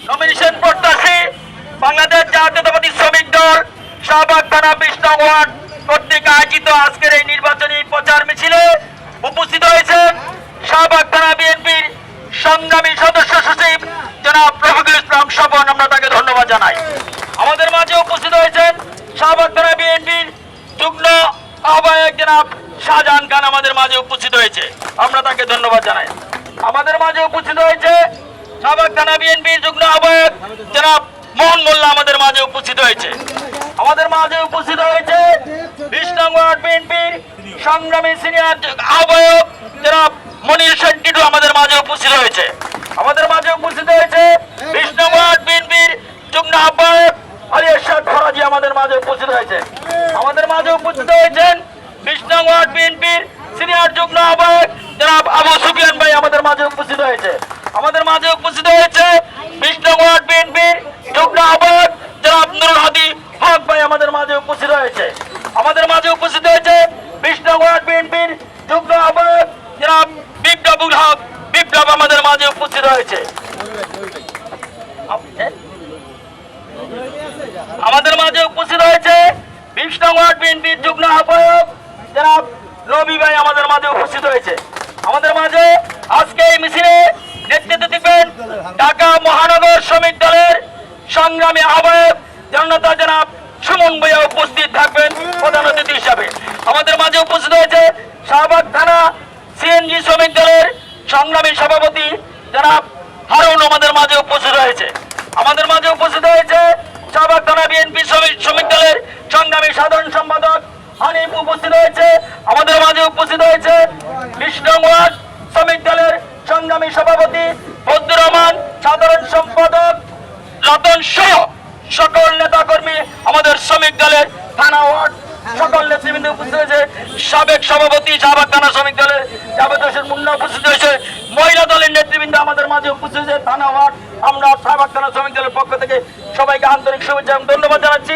Nomination প্রত্যাশী বাংলাদেশ জাতীয়তাবাদী শ্রমিক দল শাহবাগ থানা 20 নং ওয়ার্ড কর্তৃক আয়োজিত আজকের এই নির্বাচনী প্রচার মিছিলে উপস্থিত হয়েছেন শাহবাগ থানা বিএনপির সংগ্রামী সদস্য সচিব জনাব রফিকুল ইসলাম স্বপন। আমরা তাকে ধন্যবাদ জানাই। আমাদের মাঝে উপস্থিত হয়েছেন শাহবাগ থানা বিএনপির যুগ্ম আহ্বায়ক জনাব শাহজাহান খান আমাদের মাঝে উপস্থিত হয়েছে, আমরা তাকে ধন্যবাদ জানাই। আমাদের মাঝে উপস্থিত হয়েছে শাহবাগ থানা বিএনপির যুগ্ম আহ্বায়ক জনাব মোহন মোল্লা আমাদের মাঝে উপস্থিত হয়েছে। আমাদের মাঝে উপস্থিত হয়েছে 20 নং ওয়ার্ড বিএনপির সংগ্রামী সিনিয়র আহ্বায়ক জনাব মনির সেন্টিটু আমাদের মাঝে উপস্থিত হয়েছে। আমাদের মাঝে উপস্থিত হয়েছে 20 নং ওয়ার্ড বিএনপির যুগ্ম আহ্বায়ক আলী এরশাদ ফরাজি আমাদের মাঝে উপস্থিত হয়েছে। আমাদের মাঝে উপস্থিত হয়েছেন 20 নং ওয়ার্ড বিএনপির সিনিয়র যুগ্ম আহ্বায়ক জনাব আবু সুফিয়ান ভাই আমাদের মাঝে উপস্থিত হয়েছে। আমাদের মাঝে উপস্থিত হয়েছে 20 নং ওয়ার্ড বিএনপির যুগ্ম আহ্বায়ক জনাব নুরুল হাদি হক ভাই আমাদের মাঝে উপস্থিত হয়েছে। আমাদের মাঝে উপস্থিত হয়েছে 20 নং ওয়ার্ড বিএনপির যুগ্ম আহ্বায়ক জনাব বিপ্লবুল হক বিপ্লব আমাদের মাঝে উপস্থিত হয়েছে। আমাদের মাঝে উপস্থিত হয়েছে 20 নং ওয়ার্ড বিএনপির যুগ্ম আহ্বায়ক জনাব রবি ভাই আমাদের মাঝে উপস্থিত হয়েছে। আমাদের মাঝে আজকে এই মিছিলে নেতৃত্ব দিবেন ঢাকা মহানগর শ্রমিক দলের সংগ্রামী আহ্বায়ক জনতা জনাব সুমন ভাইয়া উপস্থিত থাকবেন প্রধান অতিথি হিসাবে। আমাদের মাঝে উপস্থিত হয়েছে শাহবাগ থানা সিএনজি শ্রমিক দলের সংগ্রামী সভাপতি জনাব হারুন আমাদের মাঝে উপস্থিত হয়েছে। আমাদের মাঝে উপস্থিত হয়েছে শাহবাগ থানা বিএনপি শ্রমিক দলের সংগ্রামী সাধারণ সম্পাদক হানিফ উপস্থিত হয়েছে। আমাদের মাঝে উপস্থিত হয়েছে 20 নং ওয়ার্ড শ্রমিক দলের সংগ্রামী সভাপতি ফজলুর রহমান, সাধারণ সম্পাদক রতন সহ সকল নেতাকর্মী আমাদের শ্রমিক দলের থানা ওয়ার্ড সকল নেতৃবৃন্দ উপস্থিত হয়েছে। সাবেক সভাপতি শাহবাগ থানা শ্রমিক দলের জাভেদ হোসেন মুন্না উপস্থিত হয়েছে। মহিলা দলের নেতৃবৃন্দ আমাদের মাঝে উপস্থিত হয়েছে থানা ওয়ার্ড। আমরা শাহবাগ থানা শ্রমিক দলের পক্ষ থেকে সবাইকে আন্তরিক শুভেচ্ছা এবং ধন্যবাদ জানাচ্ছি।